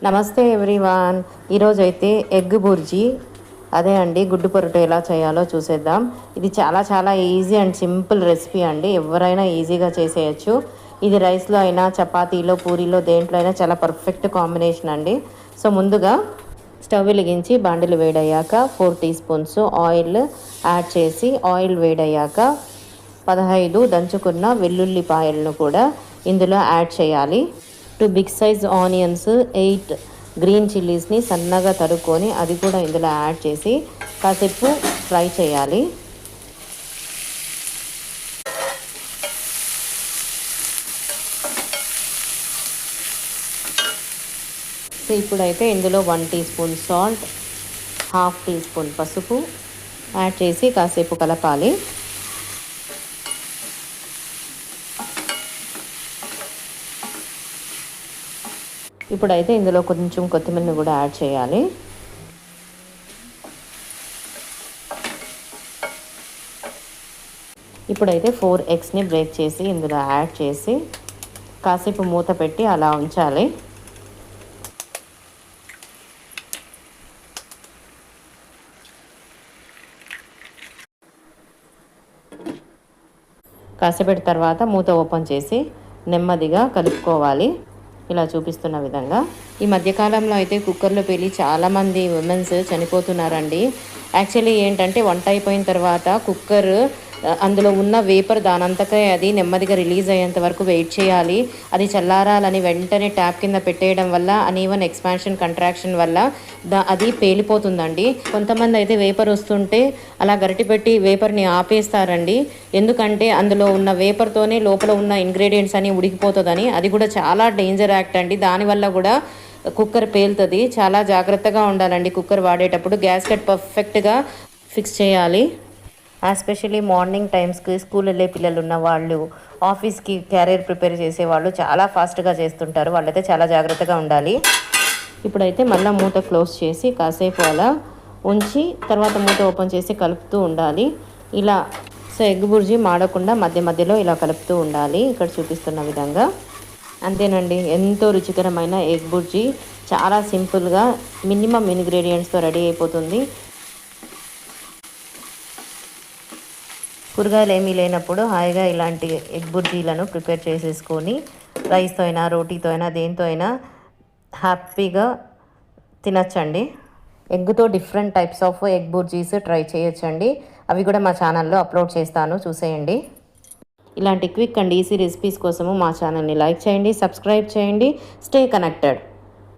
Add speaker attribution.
Speaker 1: నమస్తే ఎవ్రీవాన్. ఈరోజైతే ఎగ్ బుర్జీ అదే అండి గుడ్డు పొరటు ఎలా చేయాలో చూసేద్దాం. ఇది చాలా చాలా ఈజీ అండ్ సింపుల్ రెసిపీ అండి. ఎవరైనా ఈజీగా చేసేయచ్చు. ఇది రైస్లో అయినా, చపాతీలో, పూరీలో, దేంట్లో అయినా చాలా పర్ఫెక్ట్ కాంబినేషన్ అండి. సో ముందుగా స్టవ్ వెలిగించి బాండిలు వేడయ్యాక 4 టీ స్పూన్స్ ఆయిల్ యాడ్ చేసి, ఆయిల్ వేడయ్యాక 15 దంచుకున్న వెల్లుల్లిపాయలను కూడా ఇందులో యాడ్ చేయాలి. 2 బిగ్ సైజ్ ఆనియన్స్, 8 గ్రీన్ చిల్లీస్ని సన్నగా తరుక్కొని అది కూడా ఇందులో యాడ్ చేసి కాసేపు ఫ్రై చేయాలి. సో ఇప్పుడైతే ఇందులో 1 teaspoon salt, half teaspoon పసుపు యాడ్ చేసి కాసేపు కలపాలి. ఇప్పుడైతే ఇందులో కొంచెం కొత్తిమీరని కూడా యాడ్ చేయాలి. ఇప్పుడైతే 4 ఎగ్స్ని బ్రేక్ చేసి ఇందులో యాడ్ చేసి కాసేపు మూత పెట్టి అలా ఉంచాలి. కాసేపటి తర్వాత మూత ఓపెన్ చేసి నెమ్మదిగా కలుపుకోవాలి. ఇలా చూపిస్తున్న విధంగా. ఈ మధ్యకాలంలో అయితే కుక్కర్లో పెళ్ళి చాలామంది ఉమెన్స్ చనిపోతున్నారండి. యాక్చువల్లీ ఏంటంటే వంట అయిపోయిన తర్వాత కుక్కర్ అందులో ఉన్న వేపర్ దానంతకే అది నెమ్మదిగా రిలీజ్ అయ్యేంత వరకు వెయిట్ చేయాలి. అది చల్లారాలని వెంటనే ట్యాప్ కింద పెట్టేయడం వల్ల అనీవన్ ఎక్స్పాన్షన్ కంట్రాక్షన్ వల్ల అది పేలిపోతుందండి. కొంతమంది అయితే వేపర్ వస్తుంటే అలా గరిటి పెట్టి వేపర్ని ఆపేస్తారండి. ఎందుకంటే అందులో ఉన్న వేపర్తోనే లోపల ఉన్న ఇంగ్రీడియంట్స్ అని ఉడికిపోతుందని. అది కూడా చాలా డేంజర్ యాక్ట్ అండి. దానివల్ల కూడా కుక్కర్ పేలుతుంది. చాలా జాగ్రత్తగా ఉండాలండి కుక్కర్ వాడేటప్పుడు. గ్యాస్ కట్ పర్ఫెక్ట్గా ఫిక్స్ చేయాలి. ఎస్పెషల్లీ మార్నింగ్ టైమ్స్కి స్కూల్ వెళ్ళే పిల్లలు ఉన్న వాళ్ళు, ఆఫీస్కి క్యారియర్ ప్రిపేర్ చేసేవాళ్ళు చాలా ఫాస్ట్గా చేస్తుంటారు. వాళ్ళైతే చాలా జాగ్రత్తగా ఉండాలి. ఇప్పుడైతే మళ్ళీ మూత క్లోజ్ చేసి కాసేపు అలా ఉంచి తర్వాత మూత ఓపెన్ చేసి కలుపుతూ ఉండాలి. ఇలా సో ఎగ్ బుర్జీ మాడకుండా మధ్య మధ్యలో ఇలా కలుపుతూ ఉండాలి. ఇక్కడ చూపిస్తున్న విధంగా. అంతేనండి, ఎంతో రుచికరమైన ఎగ్ బుర్జీ చాలా సింపుల్గా మినిమం ఇంగ్రీడియంట్స్తో రెడీ అయిపోతుంది. కూరగాయలు ఏమీ లేనప్పుడు హాయిగా ఇలాంటి ఎగ్ బుర్జీలను ప్రిపేర్ చేసేసుకొని రైస్తో అయినా, రోటీతో అయినా, దేంతో అయినా హ్యాపీగా తినచ్చండి. ఎగ్తో different types of egg bhurjis try చేయొచ్చండి. అవి కూడా మా ఛానల్లో అప్లోడ్ చేస్తాను, చూసేయండి. ఇలాంటి క్విక్ అండ్ ఈజీ రెసిపీస్ కోసము మా ఛానల్ని లైక్ చేయండి, సబ్స్క్రైబ్ చేయండి. Stay connected.